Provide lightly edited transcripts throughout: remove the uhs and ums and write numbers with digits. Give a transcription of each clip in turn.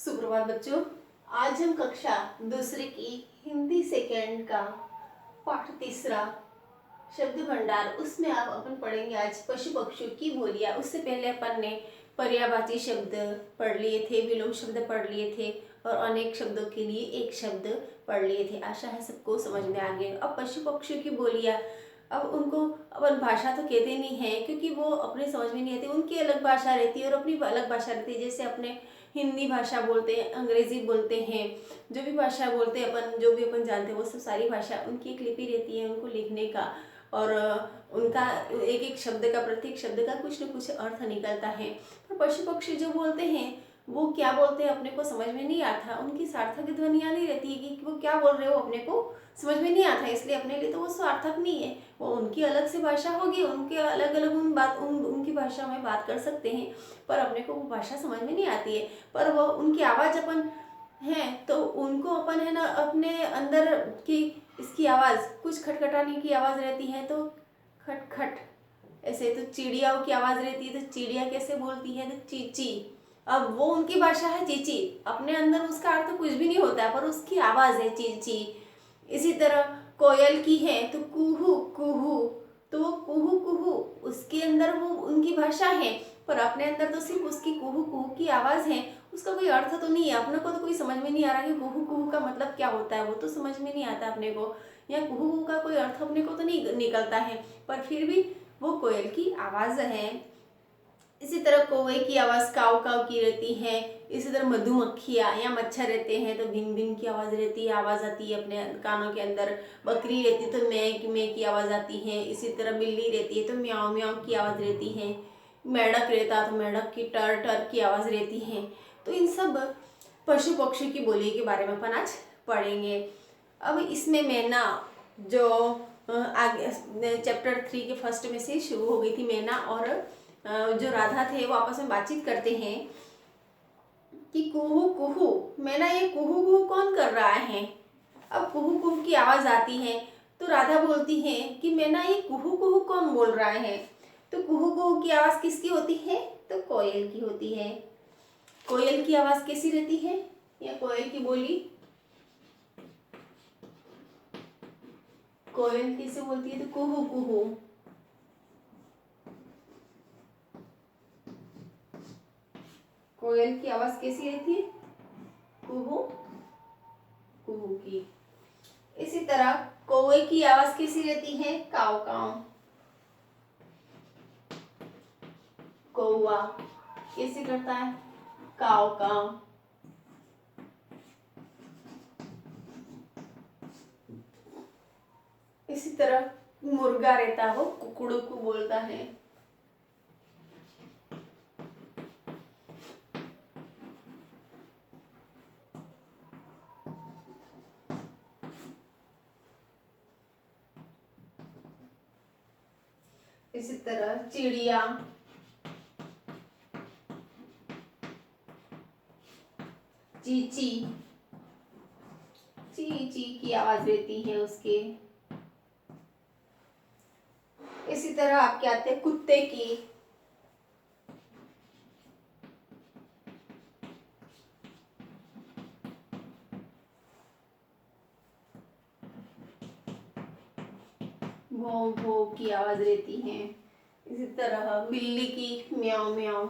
सुप्रभात बच्चों। आज हम कक्षा दूसरी की हिंदी सेकेंड का पाठ तीसरा शब्द भंडार उसमें आप अपन पढ़ेंगे आज पशु पक्षियों की बोलियां। उससे पहले अपन ने पर्यायवाची शब्द पढ़ लिए थे, विलोम शब्द पढ़ लिए थे और अनेक शब्दों के लिए एक शब्द पढ़ लिए थे। आशा है सबको समझ में आ गया। अब पशु पक्षियों की बोलियां, अब उनको अपन भाषा तो कहते नहीं है क्योंकि वो अपने समझ में नहीं आती, उनकी अलग भाषा रहती है और अपनी अलग भाषा रहती है। जैसे अपने हिंदी भाषा बोलते हैं, अंग्रेजी बोलते हैं, जो भी भाषा बोलते हैं अपन, जो भी अपन जानते हैं वो सब सारी भाषा उनकी एक लिपि रहती है उनको लिखने का, और उनका एक एक शब्द का, प्रत्येक शब्द का कुछ न कुछ अर्थ निकलता है। पर पशु पक्षी जो बोलते हैं वो क्या बोलते हैं अपने को समझ में नहीं आता, उनकी सार्थक ध्वनियाँ नहीं रहती है कि वो क्या बोल रहे हो अपने को समझ में नहीं आता, इसलिए अपने लिए तो वो सार्थक नहीं है। वो उनकी अलग से भाषा होगी, उनके अलग अलग उनकी भाषा में बात कर सकते हैं, पर अपने को वो भाषा समझ में नहीं आती है। पर वो उनकी आवाज़ अपन है तो उनको अपन है ना अपने अंदर की इसकी आवाज़, कुछ खटखटाने की आवाज़ रहती है तो खट खट, ऐसे तो चिड़ियाओं की आवाज़ रहती है तो चिड़िया कैसे बोलती है तो चीची। अब वो उनकी भाषा है चीची, अपने अंदर उसका अर्थ कुछ भी नहीं होता पर उसकी आवाज़ है चीची। इसी तरह कोयल की है तो कुहू कुहू, तो वो कुहू कुहू उसके अंदर वो उनकी भाषा है, पर अपने अंदर तो सिर्फ उसकी कुहू कुहू की आवाज़ है, उसका कोई अर्थ तो नहीं है। अपने को तो कोई समझ में नहीं आ रहा कि कुहू कुहू का मतलब क्या होता है, वो तो समझ में नहीं आता अपने को, या कुहू कुहू का कोई अर्थ अपने को तो नहीं निकलता है, पर फिर भी वो कोयल की आवाज़ है। इसी तरह कौवे की आवाज़ काव काव की रहती है। इसी तरह मधुमक्खियाँ या मच्छर रहते हैं तो भिन भिन की आवाज़ रहती है, आवाज़ आती है अपने कानों के अंदर। बकरी रहती तो मैं की आवाज़ आती है। इसी तरह बिल्ली रहती है तो म्याऊं म्याऊं की आवाज़ रहती है। मेढक रहता तो मेढक की टर टर की आवाज़ रहती है। तो इन सब पशु पक्षी की बोली के बारे में अपन आज पढ़ेंगे। अब इसमें मैना जो आगे चैप्टर 3 के फर्स्ट में से शुरू हो गई थी, मैना और जो राधा थे वो आपस में बातचीत करते हैं कि कुहू कुहू, मैना ये कुहू कुहू कौन कर रहा है। अब कुहू कुहू की आवाज़ आती है तो राधा बोलती है कि मैना ये कुहू कुहू कौन बोल रहा है। तो कुहू कुहू की आवाज़ किसकी होती है तो कोयल की होती है। कोयल की आवाज़ कैसी रहती है या कोयल की बोली, कोयल कैसे बोलती है तो कुहू कुहू। कोयल की आवाज़ कैसी रहती है कुहू कुहू की। इसी तरह कौवे की आवाज़ कैसी रहती है काव काव। कौवा कैसे करता है काव काव। इसी तरह मुर्गा रहता है वो कुकड़ू को बोलता है। इसी तरह चिड़िया चीची, ची ची की आवाज रहती है उसके। इसी तरह आपके आते हैं कुत्ते की, भों भों की आवाज रहती है। इसी तरह बिल्ली की म्याऊं म्याऊं।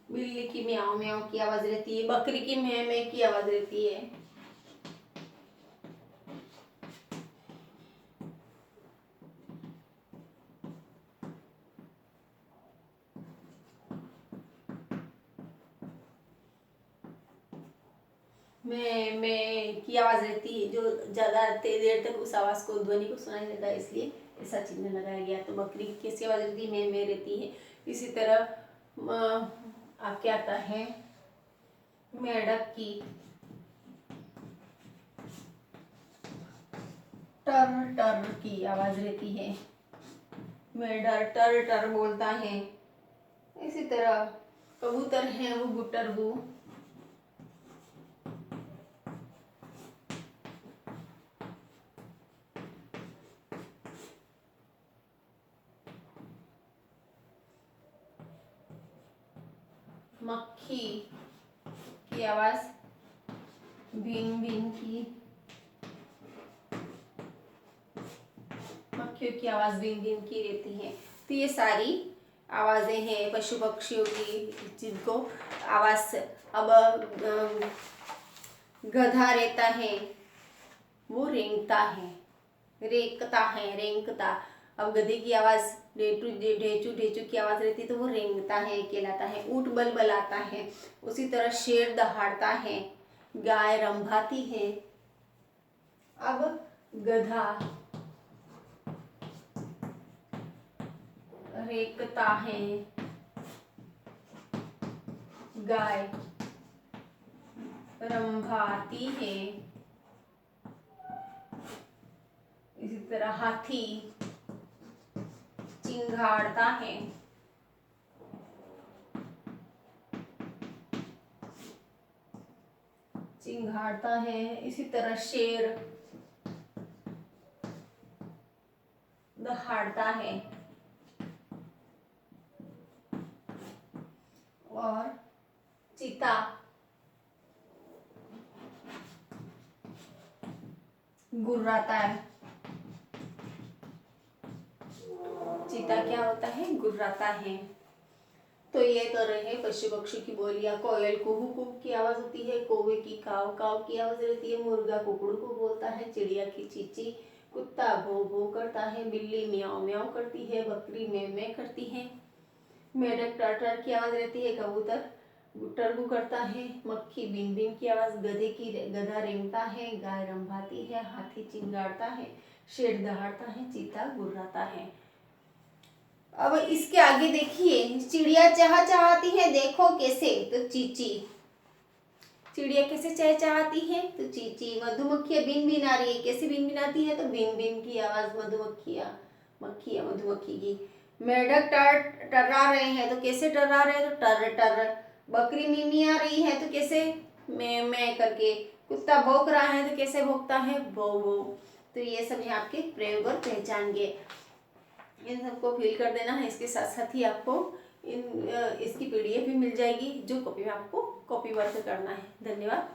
बिल्ली की म्याऊं म्याऊं की आवाज रहती है। बकरी की मैं की आवाज रहती है। मैं की आवाज रहती है, जो ज्यादा देर तक उस आवाज को, ध्वनि को सुनाई देता है, इसलिए ऐसा चिन्ह लगाया गया। तो बकरी की कैसी आवाज रहती है मैं रहती है। इसी तरह आपके आता है मेढक की टर टर की आवाज रहती है। मेढक टर टर बोलता है। इसी तरह कबूतर है वो गुटरगु, मक्खी की आवाज भिन भिन की, मक्खियों की आवाज भिन भिन की रहती है। तो ये सारी आवाजें हैं पशु पक्षियों की जिनको आवाज। अब गधा रहता है वो रेंगता है, रेंकता है, रेंकता। अब गधे की आवाज ढेचू ढेचू की आवाज रहती है तो वो रेंगता है कहलाता है। ऊंट बलबलाता है। उसी तरह शेर दहाड़ता है, गाय रंभाती है। अब गधा रेंकता है, गाय रंभाती है। इसी तरह हाथी चिंघाड़ता है, चिंघाड़ता है। इसी तरह शेर दहाड़ता है और चीता गुर्राता है। चीता क्या होता है? गुर्राता है। तो ये तो रहे पशु पक्षी की बोलियां। कोयल कुहू कुहू की आवाज होती है, कौवे की काव काव की आवाज रहती है, मुर्गा कुकड़ू को बोलता है, चिड़िया की चींची, कुत्ता भो भो करता है, बिल्ली म्याऊ म्याऊ करती है, बकरी में करती है, मेढक टर की आवाज रहती है, कबूतर टरगू करता है, मक्खी बिन बिन की आवाज, गधा रेंगता है, गाय रंभाती है, हाथी चिंगाड़ता है, शेर दहाड़ता है, चीता गुर्राता है। अब इसके आगे देखिए, चिड़िया चाह चाहती है देखो कैसे, तो चींची। चिड़िया कैसे चहचहाती है? तो चींची। मधुमक्खियां बिन बिन आ रही है, कैसे बिन बिन आती है? तो बिन बिन की आवाज मधुमक्खी की। मेढक टर्रा रहे हैं तो कैसे टर्रा रहे हैं? तो टर टर। बकरी मिमी आ रही है तो कैसे? मैं करके। कुत्ता भौंक रहा है तो कैसे भौंकता है? भो भो। तो ये सब यहाँ आपके प्रयोग और पहचान के, इन सबको फिल कर देना है। इसके साथ साथ ही आपको इसकी पीडीएफ भी मिल जाएगी जो कॉपी में आपको कॉपी वर्क करना है। धन्यवाद।